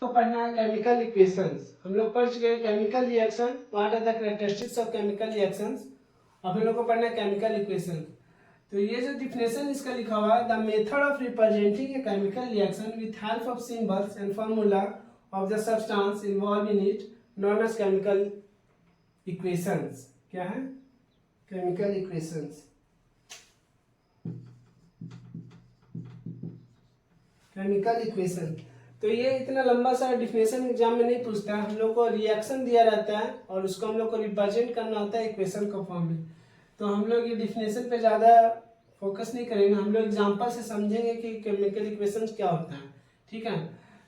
तो पढ़ना है केमिकल इक्वेशंस। हम लोग पढ़ चुके हैं chemical reaction, what are the characteristics of chemical reactions. अब हम लोग को पढ़ना है केमिकल इक्वेशन। तो ये जो डिफिनेशन इसका लिखा हुआ है, the method of representing a chemical reaction with help of symbols and formula of the substance involve in it known as chemical equations. क्या है? Chemical equations. Chemical equation. तो ये इतना लंबा सा डिफिनेशन एग्जाम में नहीं पूछता है। हम लोग को रिएक्शन दिया रहता है और उसको हम लोग को रिप्रेजेंट करना होता है इक्वेशन का फॉर्म में। तो हम लोग ये डिफिनेशन पे ज़्यादा फोकस नहीं करेंगे, हम लोग एग्जाम्पल से समझेंगे कि केमिकल इक्वेशन क्या होता है। ठीक है,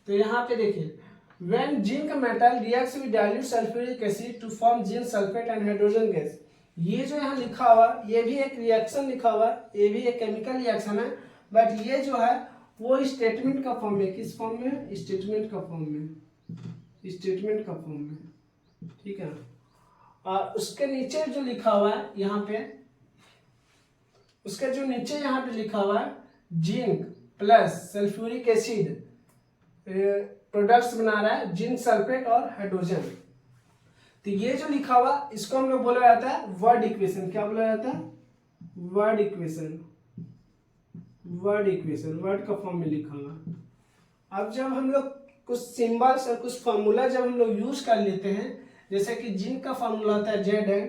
तो यहाँ पे देखिए, when zinc metal reacts with dilute sulphuric acid to form zinc sulphate and hydrogen gas. ये जो यहाँ लिखा हुआ, ये भी एक रिएक्शन लिखा हुआ, ये भी एक केमिकल रिएक्शन है, बट ये जो है वो स्टेटमेंट का फॉर्म में। किस फॉर्म में? स्टेटमेंट का फॉर्म में। स्टेटमेंट का फॉर्म में। ठीक है, और उसके नीचे जो लिखा हुआ है यहाँ पे, उसके जो नीचे यहाँ पे लिखा हुआ है zinc plus sulphuric acid products बना रहा है जिंक सल्फेट और हाइड्रोजन। तो ये जो लिखा हुआ इसको हम लोग बोला जाता है वर्ड इक्वेशन। क्या बोला जाता है? Word equation. Word equation word का फॉर्म में लिखा हुआ। अब जब हम लोग कुछ सिंबल्स और कुछ फार्मूला जब हम लोग यूज कर लेते हैं, जैसे कि जिंक का फार्मूला होता है Zn,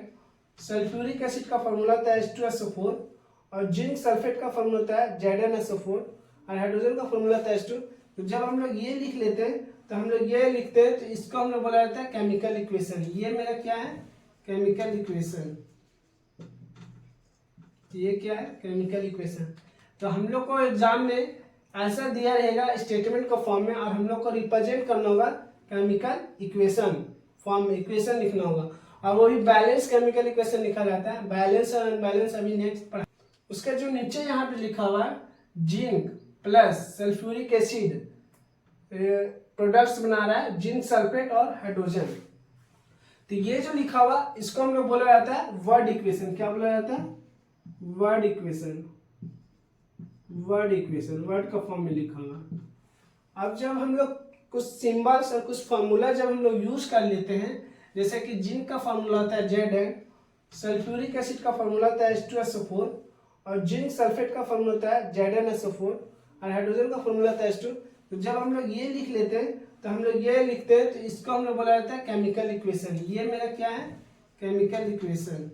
सल्फ्यूरिक एसिड का फार्मूला होता है H2SO4 और जिंक सल्फेट का फार्मूला होता है ZnSO4 और हाइड्रोजन का फार्मूला होता है H2। तो जब हम लोग ये लिख लेते हैं तो हम लोग ये लिखते हैं, तो इसको हम लोग बोला जाता है केमिकल इक्वेशन। ये मेरा क्या है? Chemical equation. ये क्या है? Chemical equation. तो हम लोग को एग्जाम में ऐसा दिया रहेगा स्टेटमेंट का फॉर्म में, और हम लोग को रिप्रेजेंट करना होगा केमिकल इक्वेशन फॉर्म में, इक्वेशन लिखना होगा, और वो भी बैलेंस केमिकल इक्वेशन लिखा जाता है। बैलेंस और अनबैलेंस अभी नेक्स्ट पढ़ा। उसके जो नीचे यहाँ पे लिखा हुआ है zinc plus sulphuric acid products बना रहा है जिंक सल्फेट और हाइड्रोजन। तो ये जो लिखा हुआ इसको हम लोग बोला जाता है वर्ड इक्वेशन। क्या बोला जाता है? Word equation. Word equation word का फॉर्म में लिखा हुआ। अब जब हम लोग कुछ सिंबल्स और कुछ फार्मूला जब हम लोग यूज कर लेते हैं, जैसे कि जिंक का फार्मूला होता है Zn, सल्फ्यूरिक एसिड का फार्मूला होता है H2SO4 और जिंक सल्फेट का फार्मूला होता है ZnSO4 और हाइड्रोजन का फार्मूला होता है H2। तो जब हम लोग ये लिख लेते हैं तो हम लोग ये लिखते हैं, तो इसको हम लोग बोला जाता है केमिकल इक्वेशन। ये मेरा क्या है? Chemical equation.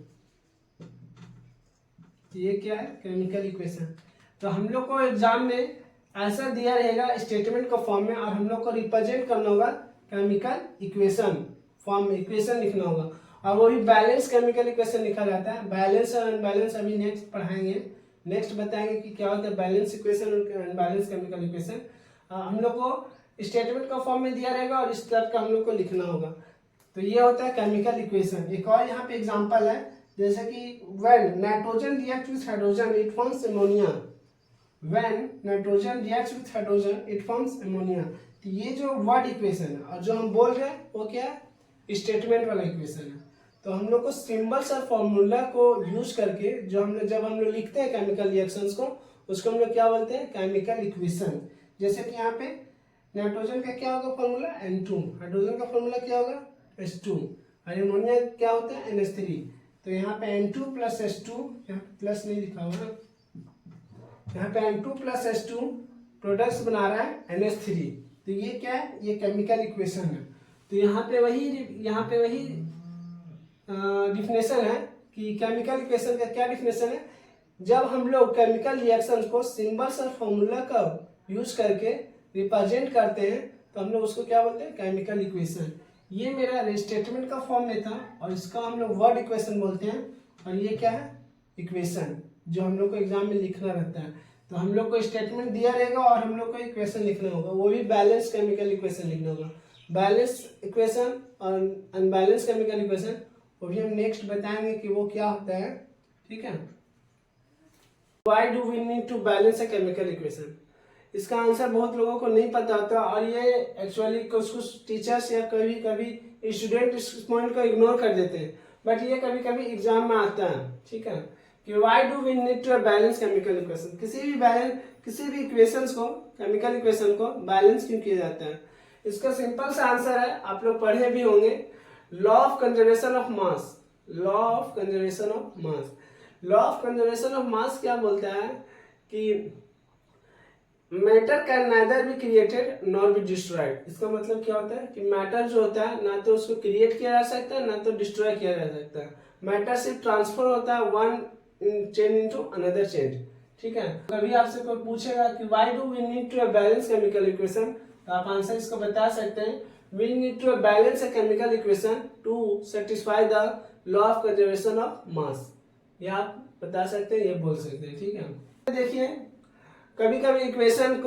ये क्या है? Chemical equation. तो हम लोग को एग्जाम में ऐसा दिया रहेगा स्टेटमेंट का फॉर्म में, और हम लोग को रिप्रेजेंट करना होगा केमिकल इक्वेशन फॉर्म में, इक्वेशन लिखना होगा, और वो भी बैलेंस केमिकल इक्वेशन लिखा जाता है। बैलेंस और अनबैलेंस अभी नेक्स्ट पढ़ाएंगे, नेक्स्ट बताएंगे कि क्या होता है बैलेंस इक्वेशन और अनबैलेंस केमिकल इक्वेशन। हम लोग को स्टेटमेंट का फॉर्म में दिया रहेगा और इस तरह का हम लोग को लिखना होगा। तो ये होता है केमिकल इक्वेशन। एक और यहाँ पे एग्जाम्पल है, जैसे कि when nitrogen react with hydrogen it forms ammonia. When nitrogen reacts with hydrogen, it forms ammonia। तो ये जो वर्ड इक्वेशन है और जो हम बोल रहे हैं वो क्या है? स्टेटमेंट वाला इक्वेशन है। तो हम लोग को सिंबल्स और फॉर्मूला को यूज करके जो हम लोग जब हम लोग लिखते हैं केमिकल रिएक्शंस को, उसको हम लोग क्या बोलते हैं? Chemical equation. जैसे कि यहाँ पे नाइट्रोजन का क्या होगा फॉर्मूला? N2, हाइड्रोजन का फॉर्मूला क्या होगा? H2 और अमोनिया क्या होता है? NH3। तो यहाँ पे N2 प्लस H2, यहाँ प्लस नहीं लिखा हुआ, यहाँ पे N2 प्लस H2 प्रोडक्ट्स बना रहा है NH3। तो ये क्या है? ये केमिकल इक्वेशन है। तो यहाँ पे वही डिफिनेशन है कि केमिकल इक्वेशन का क्या डिफिनेशन है। जब हम लोग केमिकल रिएक्शन को सिंबल्स और फॉर्मूला का यूज करके रिप्रेजेंट करते हैं तो हम लोग उसको क्या बोलते हैं? Chemical equation. ये मेरा स्टेटमेंट का फॉर्म में था और इसका हम लोग वर्ड इक्वेशन बोलते हैं, और ये क्या है? इक्वेशन, जो हम लोग को एग्जाम में लिखना रहता है। तो हम लोग को स्टेटमेंट दिया रहेगा और हम लोग को इक्वेशन लिखना होगा, वो भी बैलेंस केमिकल इक्वेशन लिखना होगा। बैलेंस इक्वेशन और अनबैलेंस केमिकल इक्वेशन वो भी हम नेक्स्ट बताएंगे कि वो क्या होता है। ठीक है, why do we need to balance a chemical equation? इसका आंसर बहुत लोगों को नहीं पता होता, और ये एक्चुअली कुछ टीचर्स या कभी कभी स्टूडेंट इस पॉइंट को इग्नोर कर देते हैं, बट ये कभी कभी एग्जाम में आता है। ठीक है, कि why do we need to balance chemical equation? किसी भी इक्वेशंस को, केमिकल इक्वेशन को बैलेंस क्यों किया जाता है? इसका सिंपल सा आंसर है, आप लोग पढ़े भी होंगे, law of conservation of mass. Law of conservation of mass, law of conservation of मास क्या बोलता है कि matter can neither be created nor be destroyed. इसका मतलब क्या होता है कि मैटर जो होता है ना तो उसको क्रिएट किया जा सकता है ना तो डिस्ट्रॉय किया जा सकता है। मैटर सिर्फ ट्रांसफर होता है one change into another change, ठीक है। कभी आपसे कोई पूछेगा कि why do we need to balance chemical equation, तो आप आंसर इसको बता सकते हैं, we need to balance a chemical equation to satisfy the law of conservation of mass. ये आप बता सकते हैं, ये बोल सकते हैं, ठीक है। देखिए कभी कभी इक्वेशन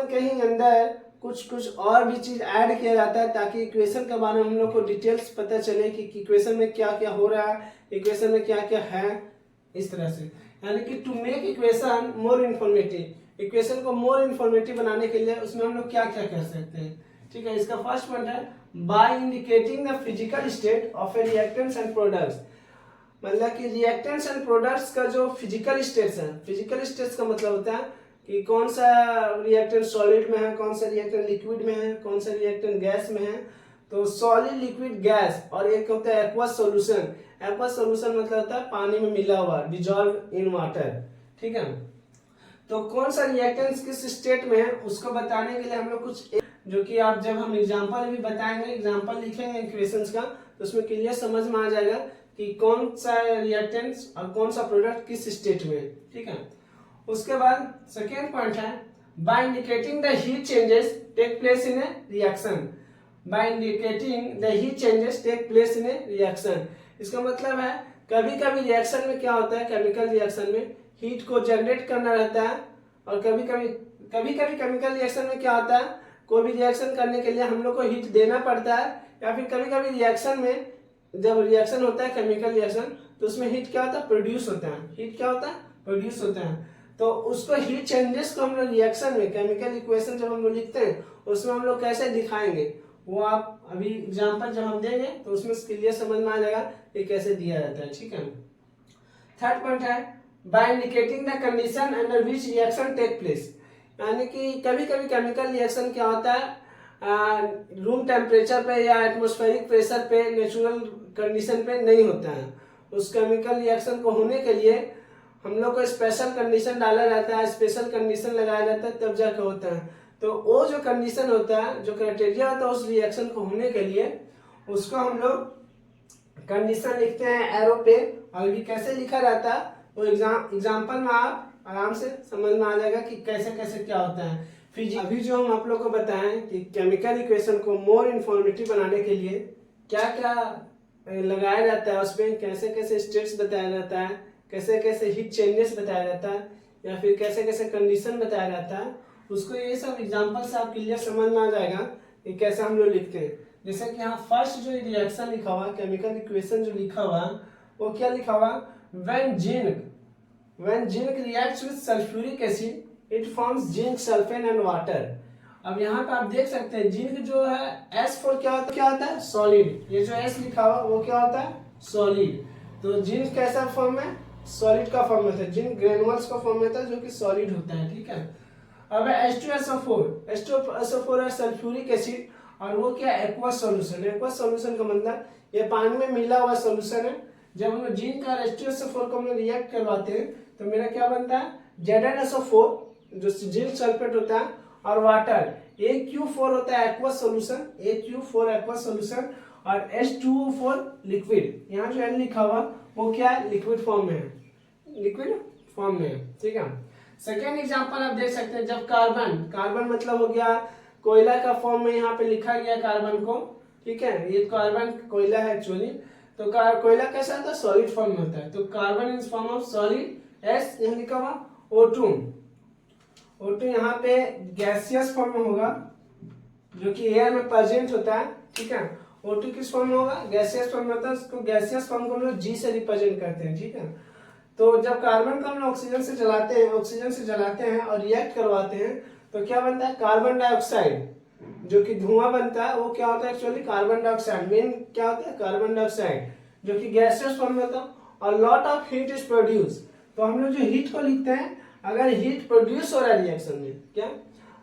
के ही अंदर कुछ और भी चीज ऐड किया जाता है ताकि इक्वेशन के बारे में हम लोग को डिटेल्स पता चले कि इक्वेशन में क्या क्या हो रहा है, इक्वेशन में क्या क्या है, इस तरह से। यानी कि to make equation more informative, equation को मोर इन्फॉर्मेटिव बनाने के लिए उसमें हम लोग क्या क्या कर सकते हैं, ठीक है। इसका फर्स्ट पॉइंट है by indicating the physical state of a reactants and products. मतलब कि रिएक्टेंट्स एंड प्रोडक्ट्स का जो फिजिकल स्टेट्स है, फिजिकल स्टेट्स का मतलब होता है कि कौन सा रिएक्टेंट सॉलिड में है, कौन सा रिएक्टेंट लिक्विड में है, कौन सा रिएक्टेंट गैस में है। तो सॉलिड, लिक्विड, गैस, और एक होता है एक्वस सॉल्यूशन। एक्वस सॉल्यूशन मतलब होता है पानी में मिला हुआ, डिजॉल्व इन वाटर, ठीक है। तो कौन सा रिएक्टेंट किस स्टेट में है उसको बताने के लिए हम लोग कुछ, जो कि आप जब हम एग्जांपल भी बताएंगे, एग्जांपल लिखेंगे इक्वेशंस का, तो उसमें क्लियर समझ में आ जाएगा कि कौन सा रिएक्टेंट्स और कौन सा प्रोडक्ट किस स्टेट में है, ठीक है। उसके बाद सेकेंड पॉइंट है by indicating the heat changes take place in a reaction. By indicating the heat changes take place in a reaction, इसका मतलब है कभी कभी रिएक्शन में क्या होता है, केमिकल रिएक्शन में हीट को जनरेट करना रहता है, और कभी कभी केमिकल रिएक्शन में क्या होता है, कोई भी रिएक्शन करने के लिए हम लोग को हीट देना पड़ता है, या फिर कभी कभी रिएक्शन में जब रिएक्शन होता है केमिकल रिएक्शन तो उसमें हीट क्या होता है, प्रोड्यूस होता है। हीट क्या होता है, प्रोड्यूस होता है। तो उसको हीट चेंजेस को हम लोग रिएक्शन में, केमिकल इक्वेशन जब हम लोग लिखते हैं उसमें हम लोग कैसे दिखाएंगे, वो आप अभी एग्जांपल जब हम देंगे तो उसमें क्लियर समझ में आ जाएगा ये कैसे दिया जाता है, ठीक है। थर्ड पॉइंट है by indicating the condition under which reaction take place. यानी कि कभी कभी केमिकल रिएक्शन क्या होता है, रूम टेम्परेचर पे या एटमॉस्फेरिक प्रेशर पे, नेचुरल कंडीशन पे नहीं होता है। उस केमिकल रिएक्शन को होने के लिए हम लोग को स्पेशल कंडीशन डाला जाता है, स्पेशल कंडीशन लगाया जाता है, तब जाकर होता है। तो वो जो कंडीशन होता है, जो क्राइटेरिया होता है उस रिएक्शन को होने के लिए, उसको हम लोग कंडीशन लिखते हैं एरो पे। और भी कैसे लिखा जाता है वो एग्जाम्पल में आप आराम से समझ में आ जाएगा कि कैसे कैसे क्या होता है। अभी जो हम आप लोग को बताएं कि केमिकल इक्वेशन को मोर इन्फॉर्मेटिव बनाने के लिए क्या क्या लगाया जाता है, उसमें कैसे कैसे स्टेट्स बताया जाता है, कैसे कैसे हीट चेंजेस बताया जाता है, या फिर कैसे कैसे कंडीशन बताया जाता है, उसको ये सब एग्जांपल से आप क्लियर समझ में आ जाएगा कि कैसे हम लोग लिखते हैं। जैसे कि यहाँ फर्स्ट जो रिएक्शन लिखा हुआ, केमिकल इक्वेशन जो लिखा हुआ, वो क्या लिखा हुआ, when zinc reacts with sulphuric acid it forms zinc sulphate and water. अब यहाँ पे आप देख सकते हैं जिंक जो है S4 क्या होता है, सॉलिड। ये जो S लिखा हुआ वो क्या होता है, सॉलिड। तो जिंक कैसा फॉर्म है, सॉलिड का फॉर्म होता है, जिंक ग्रेनुअल्स का फॉर्म होता है जो कि सॉलिड होता है, ठीक है। अब H2SO4 है सल्फ्यूरिक एसिड, और वो क्या एक्वस सॉल्यूशन है। एक्वस सॉल्यूशन का मतलब ये पानी में मिला हुआ सॉल्यूशन है। जब हम जिंक और H2SO4 को हम रिएक्ट करवाते हैं तो मेरा क्या बनता है, ZnSO4 जो जिंक सल्फेट होता है, और वाटर AQ4 होता है aqueous solution, AQ4 aqueous solution, और H2O4 लिक्विड। यहाँ जो N लिखा हुआ वो क्या है, लिक्विड फॉर्म में है, लिक्विड फॉर्म में है, ठीक है। सेकेंड एग्जांपल आप देख सकते हैं, जब कार्बन मतलब हो गया कोयला का फॉर्म में यहाँ पे लिखा गया कार्बन को, ठीक है। ये कार्बन कोयला है एक्चुअली। तो कोयला कैसा होता है, सॉलिड फॉर्म में होता है। तो carbon is form of solid, S यहाँ लिखा हुआ। O2 यहाँ पे गैसियस फॉर्म में होगा, जो कि एयर में प्रेजेंट होता है, ठीक है। O2 किस फॉर्म में होगा, गैसियस फॉर्म में होता है। उसको गैसियस फॉर्म को हम लोग G से रिप्रेजेंट करते हैं, ठीक है। तो जब कार्बन को हम लोग ऑक्सीजन से जलाते हैं और रिएक्ट करवाते हैं तो क्या बनता है, कार्बन डाइऑक्साइड, जो कि धुआं बनता है, वो क्या होता है एक्चुअली, कार्बन डाइऑक्साइड। मेन क्या होता है, कार्बन डाइऑक्साइड, जो कि गैसियस फॉर्म में होता है, और lot of heat is produce. तो हम लोग जो हीट को लिखते हैं, अगर हीट प्रोड्यूस हो रहा है रिएक्शन में, क्या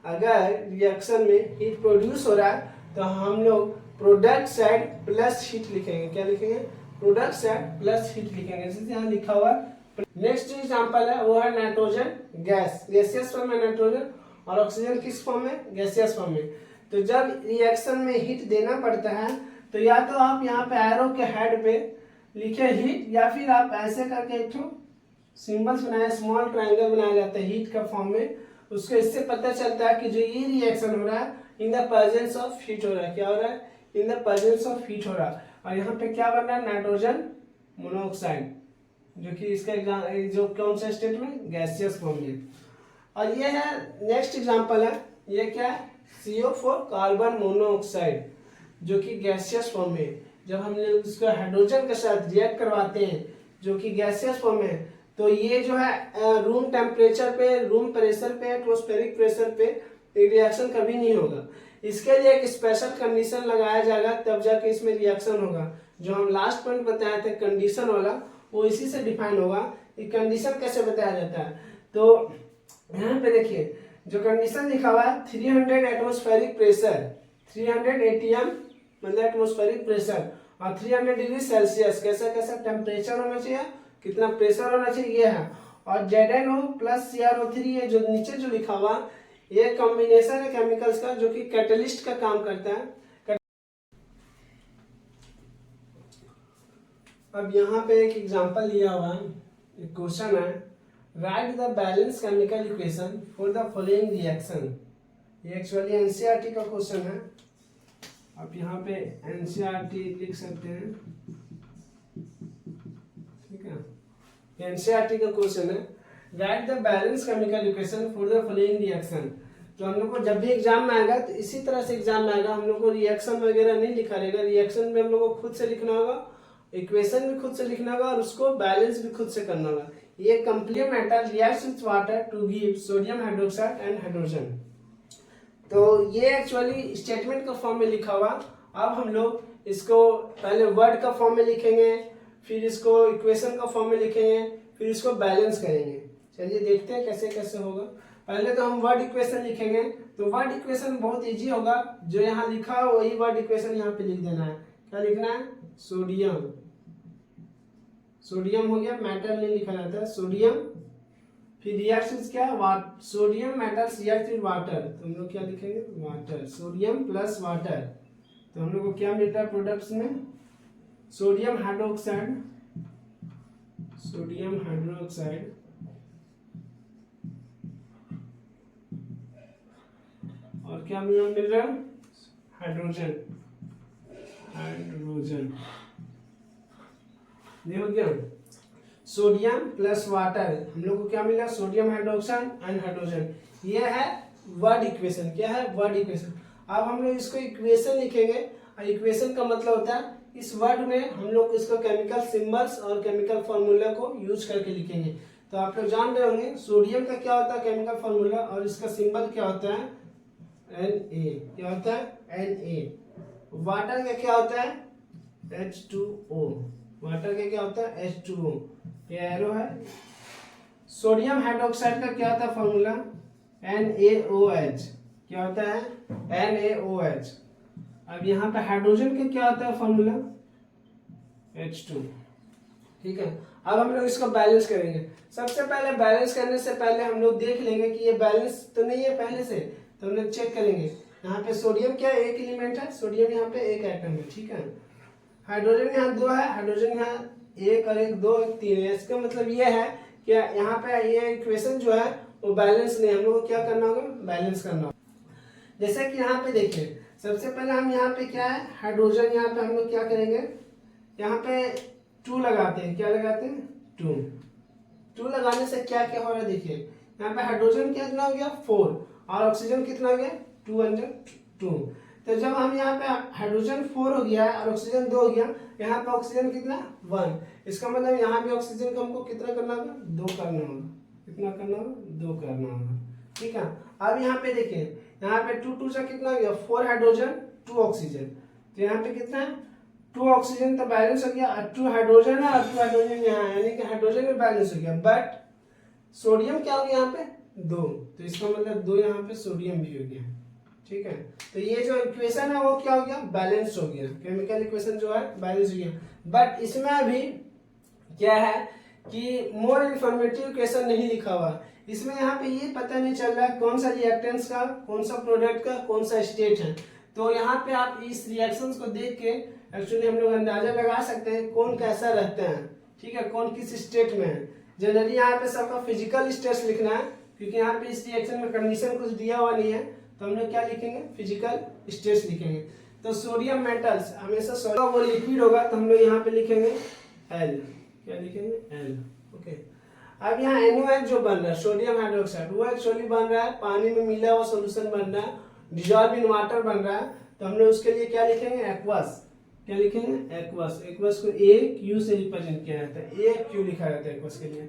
अगर रिएक्शन में हीट प्रोड्यूस हो रहा है तो हम लोग प्रोडक्ट साइड प्लस हीट लिखेंगे। क्या लिखेंगे? प्रोडक्ट साइड प्लस हीट लिखेंगे, जैसे यहाँ लिखा हुआ। नेक्स्ट एग्जांपल है वो है नाइट्रोजन गैस, गैसियस फॉर्म में नाइट्रोजन, और ऑक्सीजन किस फॉर्म में? गैसियस फॉर्म में। तो जब रिएक्शन में हीट देना पड़ता है तो या तो आप यहाँ पे एरो के हेड पे लिखे हीट, या फिर आप ऐसे करके एक सिंबल्स बनाए, स्मॉल ट्रायंगल बनाया जाता है हीट का फॉर्म में। उसको इससे पता चलता है कि जो ये रिएक्शन हो रहा है in the presence of heat हो रहा है। क्या हो रहा है? In the presence of heat हो रहा है। और यहाँ पे क्या बन रहा है? नाइट्रोजन मोनोऑक्साइड, जो कि इसका जो कौन सा स्टेट में? गैसियस फॉर्म में। और ये है नेक्स्ट एग्जांपल है, ये क्या है? CO4 कार्बन मोनोऑक्साइड, जो कि गैसियस फॉर्म में। जब हम लोग इसको हाइड्रोजन के साथ रिएक्ट करवाते हैं जो कि गैसियस फॉर्म में, तो ये जो है रूम टेम्परेचर पे, रूम प्रेशर पे, एटमॉस्फेरिक प्रेशर पे रिएक्शन कभी नहीं होगा। इसके लिए एक स्पेशल कंडीशन लगाया जाएगा, तब जाके इसमें रिएक्शन होगा। जो हम लास्ट पॉइंट बताए थे कंडीशन वाला, वो इसी से डिफाइन होगा। ये कंडीशन कैसे बताया जाता है? तो यहाँ पे देखिए जो कंडीशन लिखा हुआ है 300 एटमॉस्फेरिक प्रेशर, 300 ATM मतलब एटमॉस्फेरिक प्रेशर, और 300 डिग्री सेल्सियस कैसा कैसा टेम्परेचर होना चाहिए, कितना प्रेशर होना चाहिए, ये है। और ZnO प्लस CrO3, ये जो नीचे जो लिखा हुआ ये कॉम्बिनेशन है केमिकल्स का जो कि कैटलिस्ट का काम करता है। अब यहाँ पे एक एग्जांपल दिया हुआ है, एक क्वेश्चन है, right the balance chemical equation for the following reaction. ये एक्चुअली एनसीईआरटी का क्वेश्चन है। आप यहाँ पे एनसीईआरटी लिख सकते हैं, ठीक है। एनसीईआरटी का क्वेश्चन है, right the balance chemical equation for the following reaction. तो हम लोग को जब भी एग्जाम में आएगा तो इसी तरह से एग्जाम में आएगा, हम लोग को रिएक्शन वगैरह नहीं लिखा रहेगा। रिएक्शन में हम लोग को खुद से लिखना होगा, इक्वेशन भी खुद से लिखना होगा, और उसको बैलेंस भी खुद से करना होगा। ये complete metal reacts with water to give sodium hydroxide and hydrogen. तो ये एक्चुअली स्टेटमेंट का फॉर्म में लिखा हुआ। अब हम लोग इसको पहले वर्ड का फॉर्म में लिखेंगे, फिर इसको इक्वेशन का फॉर्म में लिखेंगे, फिर इसको बैलेंस करेंगे। चलिए देखते हैं कैसे कैसे होगा। पहले तो हम वर्ड इक्वेशन लिखेंगे, तो वर्ड इक्वेशन बहुत इजी होगा। जो यहाँ लिखा है वही वर्ड इक्वेशन यहाँ पे लिख देना है। क्या लिखना है? सोडियम, सोडियम हो गया, मेटल नहीं लिखा जाता है, सोडियम। फिर रिएक्शन क्या है? Sodium metals react with water, तो हम लोग क्या लिखेंगे? Water, sodium plus water. तो हम लोग को क्या मिलता है प्रोडक्ट्स में? सोडियम हाइड्रोक्साइड, सोडियम हाइड्रोक्साइड, और क्या मिल रहा है? Hydrogen, hydrogen. ये हो गया सोडियम प्लस वाटर। हम लोग को क्या मिला? Sodium hydroxide and hydrogen. ये है वर्ड इक्वेशन। क्या है? Word equation. अब हम लोग इसको इक्वेशन लिखेंगे, और इक्वेशन का मतलब होता है इस वर्ड में हम लोग इसको केमिकल सिंबल्स और केमिकल फॉर्मूला को यूज करके लिखेंगे। तो आप लोग जान रहे होंगे सोडियम का क्या होता है केमिकल फॉर्मूला, और इसका सिंबल क्या होता है? Na। क्या होता है? Na। वाटर का क्या होता है? H2O। वाटर का क्या होता है? H2O। ये एरो है। सोडियम हाइड्रोक्साइड का क्या होता है फॉर्मूला? NaOH। क्या होता है? NaOH। अब यहाँ पे हाइड्रोजन का क्या होता है फॉर्मूला? H2। ठीक है। अब हम लोग इसको बैलेंस करेंगे। सबसे पहले बैलेंस करने से पहले हम लोग देख लेंगे कि ये बैलेंस तो नहीं है पहले से, तो हम लोग चेक करेंगे। यहाँ पे सोडियम क्या है? एक एलिमेंट है, सोडियम यहाँ पे एक एटम है, ठीक है। हाइड्रोजन यहाँ 2 है, हाइड्रोजन यहाँ 1 और 1 2 1 3 है। इसका मतलब ये है कि यहाँ पे ये इक्वेशन जो है वो बैलेंस नहीं, हम लोग को क्या करना होगा? बैलेंस करना होगा। जैसे कि यहाँ पे देखिए, सबसे पहले हम यहाँ पे क्या है? हाइड्रोजन, यहाँ पे हम लोग क्या करेंगे? यहाँ पे 2 लगाते हैं। क्या लगाते हैं? 2 लगाने से क्या क्या हो रहा है देखिए। यहाँ पे हाइड्रोजन कितना हो गया? 4, और ऑक्सीजन कितना हो गया? 2 × 2। तो जब हम यहाँ पे हाइड्रोजन 4 हो गया और ऑक्सीजन 2 हो गया, यहाँ पे ऑक्सीजन कितना? 1। इसका मतलब यहाँ पे ऑक्सीजन को हमको कितना करना होगा? 2 करना होगा। कितना करना होगा? 2 करना होगा, ठीक है। अब यहाँ पे देखिए, यहाँ पे 2 2 से कितना हो गया? 4 हाइड्रोजन 2 ऑक्सीजन। तो यहाँ पे कितना है? 2 ऑक्सीजन तो बैलेंस हो गया, 2 हाइड्रोजन है और 2 हाइड्रोजन यहाँ है, यानी कि हाइड्रोजन में बैलेंस हो गया। बट सोडियम क्या हो गया? यहाँ पे 2, तो इसका मतलब 2 यहाँ पे सोडियम भी हो गया। ठीक है, तो ये जो इक्वेशन है वो क्या हो गया, बैलेंस्ड हो गया। केमिकल इक्वेशन जो है बैलेंस हो गया। बट इसमें अभी क्या है कि मोर इन्फॉर्मेटिव इक्वेशन नहीं लिखा हुआ। इसमें यहाँ पे ये पता नहीं चल रहा है कौन सा रिएक्टेंट्स का, कौन सा प्रोडक्ट का, कौन सा स्टेट है। तो यहाँ पे आप इस रिएक्शंस को देख के एक्चुअली हम लोग अंदाजा लगा सकते हैं कौन कैसा रहता है। ठीक है, कौन किस स्टेट में है। जनरली यहाँ पे सबका फिजिकल स्टेट्स लिखना है, क्योंकि यहाँ पे इस रिएक्शन में कंडीशन कुछ दिया हुआ नहीं है, तो हम लोग क्या लिखेंगे, फिजिकल स्टेट्स लिखेंगे। तो सोडियम मेटल्स हमेशा सोडियम वो लिक्विड होगा, तो हम लोग यहाँ पे लिखेंगे एल। क्या लिखेंगे, एल। ओके, अब यहाँ NaOH जो बन रहा है सोडियम हाइड्रोक्साइड, वो एक्चुअली बन रहा है पानी में मिला हुआ सोल्यूशन बन रहा है, डिजॉल्व इन वाटर बन रहा है। तो हम लोग उसके लिए क्या लिखेंगे, एक्वस। क्या लिखेंगे, एक्वस। एक्वस को AQ से रिप्रेजेंट किया जाता है, AQ लिखा जाता है एक्वस के लिए।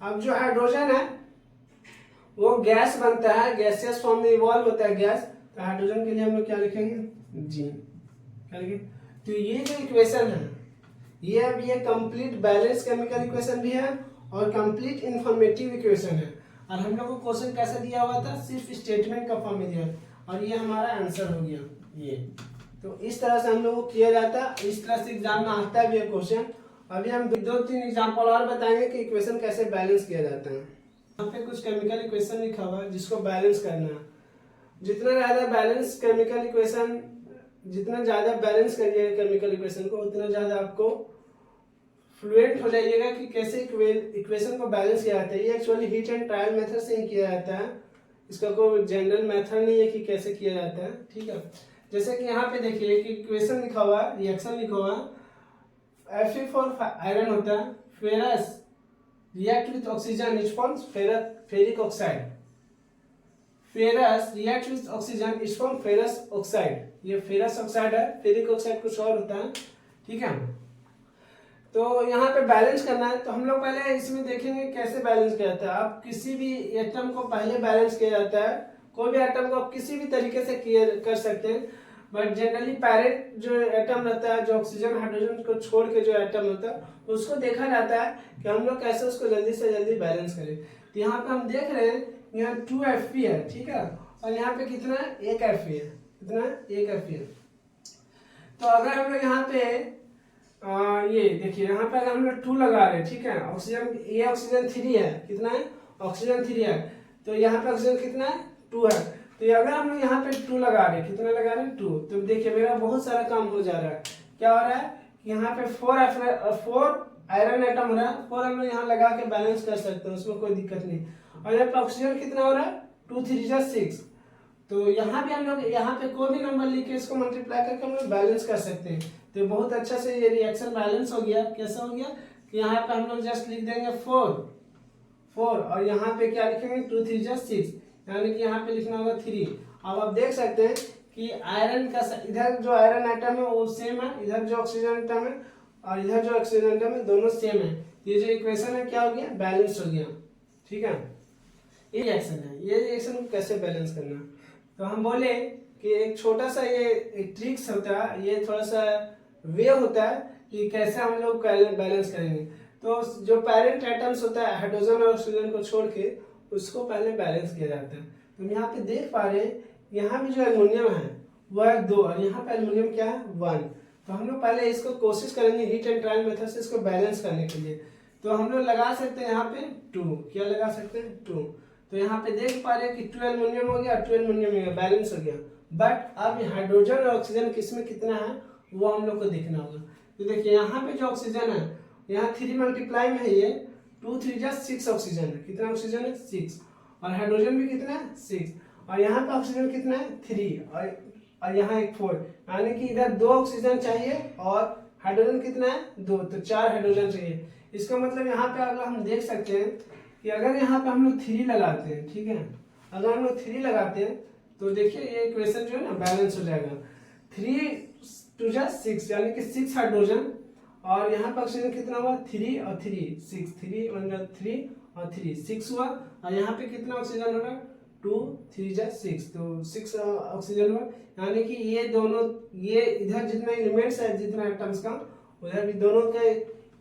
अब जो हाइड्रोजन है वो गैस बनता है, गैसियस फॉर्म में इवॉल्व होता है गैस, तो हाइड्रोजन के लिए हम लोग क्या लिखेंगे, G। क्या लिखेंगे, तो ये जो इक्वेशन है ये अब ये कंप्लीट बैलेंस केमिकल इक्वेशन भी है और कंप्लीट इंफॉर्मेटिव इक्वेशन है। और हम लोग को क्वेश्चन कैसे दिया हुआ था, सिर्फ स्टेटमेंट का फॉर्म में दिया, और ये हमारा आंसर हो गया ये। तो इस तरह से हम लोग को किया जाता है, इस तरह से एग्जाम में आता है भी क्वेश्चन। अभी हम 2-3 एग्जाम्पल और बताएंगे कि इक्वेशन कैसे बैलेंस किया जाता है। यहाँ पे कुछ केमिकल इक्वेशन लिखा हुआ है जिसको बैलेंस करना है। जितना ज्यादा बैलेंस केमिकल इक्वेशन, जितना ज्यादा बैलेंस करिएगा केमिकल इक्वेशन को, उतना ज्यादा आपको फ्लुएंट हो जाइएगा कि कैसे इक्वेशन को बैलेंस किया जाता है। ये actually heat and trial method से ही किया जाता है, इसका कोई जनरल मेथड नहीं है कि कैसे किया जाता है। ठीक है, जैसे कि यहाँ पे देखिए कि इक्वेशन लिखा हुआ है, रिएक्शन लिखा हुआ है, Fe फॉर आयरन होता है, ferrous react with oxygen is forms ferric oxide. Ferrous react with oxygen is form ferrous oxide. ये फेरस ऑक्साइड है, फेरिक ऑक्साइड कुछ और होता है। ठीक है, तो यहाँ पे बैलेंस करना है, तो हम लोग पहले इसमें देखेंगे कैसे बैलेंस किया जाता है। आप किसी भी एटम को पहले बैलेंस किया जाता है, कोई भी एटम को आप किसी भी तरीके से कर सकते हैं, बट जनरली पैरेंट जो एटम रहता है, जो ऑक्सीजन हाइड्रोजन को छोड़ के जो एटम होता है, उसको देखा जाता है कि हम लोग कैसे उसको जल्दी से जल्दी बैलेंस करें। तो यहाँ पे हम देख रहे हैं यहाँ 2Fe है, ठीक है, और यहाँ पे कितना है, 1 Fe है। कितना है, 1 Fe है। तो अगर हम लोग यहाँ पे ये देखिए, यहाँ पे अगर हम लोग 2 लगा रहे हैं, ठीक है, ऑक्सीजन, ये ऑक्सीजन 3 है, कितना है, ऑक्सीजन 3 है, तो यहाँ पे ऑक्सीजन कितना है, 2 है। तो अगर हम लोग यहाँ पे 2 लगा रहे हैं, कितना लगा रहे हैं, 2, तो देखिए मेरा बहुत सारा काम हो जा रहा है। क्या हो रहा है कि यहाँ पे 4 आयरन एटम हो रहा है, 4 हम लोग यहाँ लगा के बैलेंस कर सकते हैं, उसमें कोई दिक्कत नहीं। और यहाँ पे ऑक्सीजन कितना हो रहा है, 2 3 6, तो यहाँ भी हम लोग यहाँ पे कोई भी नंबर लिख के इसको मल्टीप्लाई करके हम लोग बैलेंस कर सकते हैं। तो बहुत अच्छा से ये रिएक्शन बैलेंस हो गया। कैसा हो गया कि यहाँ पे हम लोग जस्ट लिख देंगे 4 और यहाँ पे क्या लिखेंगे, 2 3 6, यानी कि यहाँ पे लिखना होगा 3। अब आप देख सकते हैं कि आयरन का इधर जो आयरन एटम है वो सेम है, इधर जो ऑक्सीजन एटम है और इधर जो ऑक्सीजन एटम है, दोनों सेम है। ये जो इक्वेशन है क्या हो गया, बैलेंस हो गया। ठीक है, ये रिएक्शन है। ये रिएक्शन को कैसे बैलेंस करना, तो हम बोले कि एक छोटा सा ये एक ट्रिक्स होता है, ये थोड़ा सा वे होता है कि कैसे हम लोग बैलेंस करेंगे। तो जो पेरेंट एटम्स होता है हाइड्रोजन और ऑक्सीजन को छोड़ के, उसको पहले बैलेंस किया जाता है। तो हम यहाँ पे देख पा रहे हैं, यहाँ भी जो एल्युमिनियम है वो है 2 और यहाँ पे एल्युमिनियम क्या है, 1। तो हम लोग पहले इसको कोशिश करेंगे हीट एंड ट्रायल मेथड से इसको बैलेंस करने के लिए। तो हम लोग लगा सकते हैं यहाँ पे 2, क्या लगा सकते हैं, 2। तो यहाँ पे देख पा रहे हैं कि 2 एल्युमिनियम हो गया, 2 एल्युमिनियम हो गया, बैलेंस हो गया। बट अब हाइड्रोजन और ऑक्सीजन किसमें कितना है वो हम लोग को देखना होगा। तो देखिए यहाँ पे जो ऑक्सीजन है, यहाँ 3 मल्टीप्लाई में है, ये 2 3 6 ऑक्सीजन है। कितना ऑक्सीजन है, 6, और हाइड्रोजन भी कितना है, 6, और यहाँ पे ऑक्सीजन कितना है, 3, और यहाँ एक 4, यानी कि इधर 2 ऑक्सीजन चाहिए और हाइड्रोजन कितना है, 2, तो 4 हाइड्रोजन चाहिए। इसका मतलब यहाँ पे अगर हम देख सकते हैं कि अगर यहाँ पे हम लोग 3 लगाते हैं, ठीक है, अगर हम लोग 3 लगाते हैं तो देखिए ये इक्वेशन जो है ना बैलेंस हो जाएगा। 3 2 6, यानी कि 6 हाइड्रोजन, और यहाँ पर ऑक्सीजन कितना हुआ, 3 और 3 6, 3 1 3 और 3 6 हुआ, और यहाँ पे कितना ऑक्सीजन होगा, 2 3 6, तो 6 ऑक्सीजन हुआ। यानी कि ये दोनों, ये इधर जितना एलिमेंट्स है, जितना एटम्स का, उधर भी दोनों का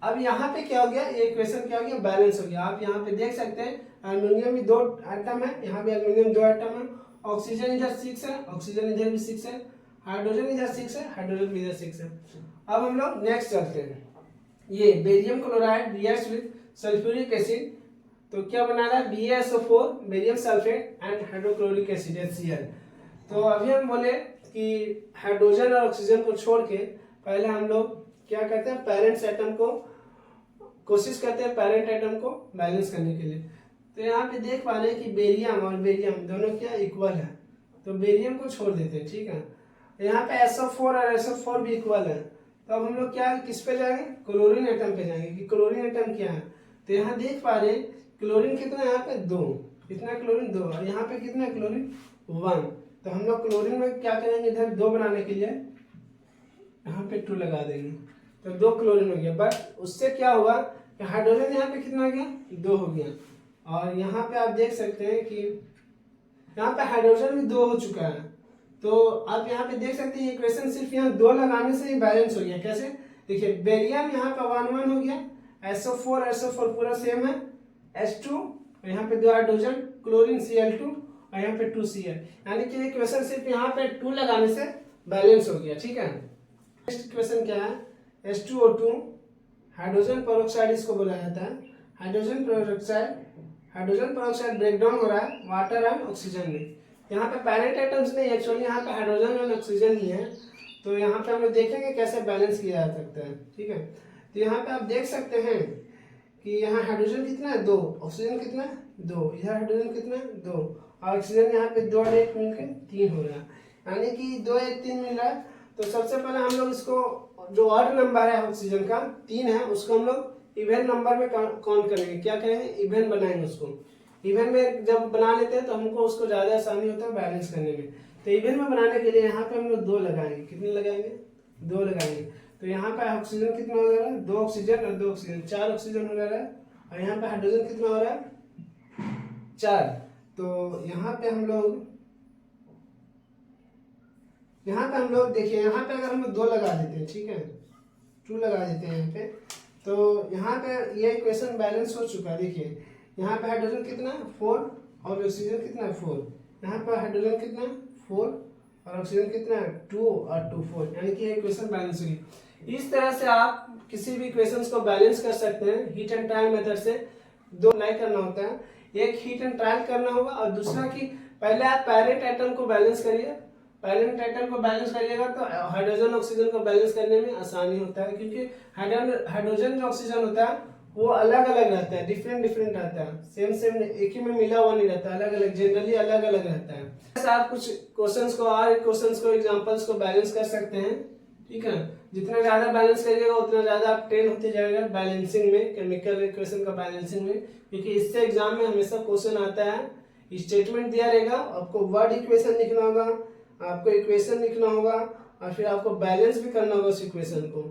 अब यहाँ पे क्या हो गया, ये इक्वेशन क्या हो गया, बैलेंस हो गया। आप यहाँ पे देख सकते हैं एल्युमिनियम में 2 एटम है, यहाँ पे एल्युमिनियम 2 एटम है, ऑक्सीजन इधर 6 है, ऑक्सीजन इधर भी 6 है, हाइड्रोजन इधर 6 है, हाइड्रोजन भी इधर 6 है। अब हम लोग नेक्स्ट चलते हैं। ये barium chloride reacts with sulphuric acid, तो क्या बना रहा है, BaSO4 barium sulphate and hydrochloric acid HCl। तो अभी हम बोले कि हाइड्रोजन और ऑक्सीजन को छोड़ के पहले हम लोग क्या करते हैं, पेरेंट्स एटम को कोशिश करते हैं पेरेंट एटम को बैलेंस करने के लिए। तो यहाँ पे देख पा रहे हैं कि बेरियम और बेरियम दोनों क्या इक्वल है, तो बेरियम को छोड़ देते हैं, ठीक है। यहाँ पे SO4 और SO4 भी इक्वल है, तो अब हम लोग क्या किस पे जाएंगे, क्लोरीन एटम पे जाएंगे कि क्लोरीन एटम क्या है। तो यहाँ देख पा रहे हैं क्लोरीन कितना है, यहाँ पे 2, कितना क्लोरीन 2, और यहाँ पे कितना क्लोरीन 1। तो हम लोग क्लोरीन में क्या करेंगे, इधर 2 बनाने के लिए यहाँ पे 2 लगा देंगे, तो 2 क्लोरीन हो गया। बट उससे क्या हुआ कि हाइड्रोजन यहाँ पे कितना हो गया, 2 हो गया। और यहाँ पे आप देख सकते हैं कि यहाँ पे हाइड्रोजन भी 2 हो चुका है। तो आप यहाँ पे देख सकते हैं इक्वेशन सिर्फ यहाँ 2 लगाने से ही बैलेंस हो गया। कैसे, देखिए बेरियम यहाँ पे 1 हो गया, SO4 पूरा सेम है, H2, यहाँ पे 2 हाइड्रोजन, क्लोरीन Cl2, और यहाँ पे 2 Cl, यानी कि इक्वेशन सिर्फ यहाँ पे 2 लगाने से बैलेंस हो गया, ठीक है। नेक्स्ट इक्वेशन क्या है, H2O2 हाइड्रोजन पेरोक्साइड इसको बोला जाता है। हाइड्रोजन पेरोक्साइड ब्रेक डाउन हो रहा है वाटर एंड ऑक्सीजन में। यहाँ पे पेरेंट एटम्स नहीं, एक्चुअली यहाँ पे हाइड्रोजन एंड ऑक्सीजन ही है। तो यहाँ पे हम लोग देखेंगे कैसे बैलेंस किया जा सकता है, ठीक है। तो यहाँ पे आप देख सकते हैं कि यहाँ हाइड्रोजन कितना है, 2, ऑक्सीजन कितना है, 2, इधर हाइड्रोजन कितना है, 2, और ऑक्सीजन यहाँ पे 2 और 1 मिलकर 3 हो रहा है, यानी कि 2 1 3 मिल रहा है। तो सबसे पहले हम लोग इसको जो ऑड नंबर है ऑक्सीजन का 3 है, उसको हम लोग इवन नंबर में काउंट करेंगे। क्या करेंगे, इवन बनाएंगे उसको। इवन में जब बना लेते हैं तो हमको उसको ज़्यादा आसानी होता है बैलेंस करने में। तो इवन में बनाने के लिए यहाँ पे हम लोग 2 लगाएंगे। कितने लगाएंगे, 2 लगाएंगे। तो यहाँ पे ऑक्सीजन कितना हो रहा है, 2 ऑक्सीजन और 2 ऑक्सीजन, 4 ऑक्सीजन हो रहा है। और यहाँ पे हाइड्रोजन कितना हो रहा है, 4। तो यहाँ पे हम लोग देखिए, यहाँ पे अगर हम लोग 2 लगा देते हैं, ठीक है, 2 लगा देते हैं यहाँ पे, तो यहाँ पे ये इक्वेशन बैलेंस हो चुका है। देखिए यहाँ पे हाइड्रोजन कितना है, 4, और ऑक्सीजन कितना है, 4। यहाँ पे हाइड्रोजन कितना है, 4, और ऑक्सीजन कितना है, 2 और 2 4, यानी कि इक्वेशन बैलेंस होगी। इस तरह से आप किसी भी इक्वेशंस को बैलेंस कर सकते हैं हीट एंड ट्रायल मेथड से। 2 अप्लाई करना होता है, एक हीट एंड ट्रायल करना होगा, और दूसरा कि पहले आप पेरेंट एटम को बैलेंस करिए। पेरेंट एटम को बैलेंस करिएगा तो हाइड्रोजन ऑक्सीजन को बैलेंस करने में आसानी होता है, क्योंकि हाइड्रोजन जो ऑक्सीजन होता है वो अलग अलग रहता है, डिफरेंट रहता है, सेम एक ही में मिला हुआ नहीं रहता, अलग अलग, जनरली अलग अलग रहता है। ऐसे आप कुछ क्वेश्चंस को और क्वेश्चंस को एग्जांपल्स को बैलेंस कर सकते हैं, ठीक है। जितना ज्यादा बैलेंस करिएगा उतना ज्यादा आप ट्रेन होते जाएगा बैलेंसिंग में, केमिकल इक्वेशन का बैलेंसिंग में, क्योंकि इससे एग्जाम में हमेशा क्वेश्चन आता है। स्टेटमेंट दिया रहेगा, आपको वर्ड इक्वेशन लिखना होगा, आपको इक्वेशन लिखना होगा, और फिर आपको बैलेंस भी करना होगा उस इक्वेशन को।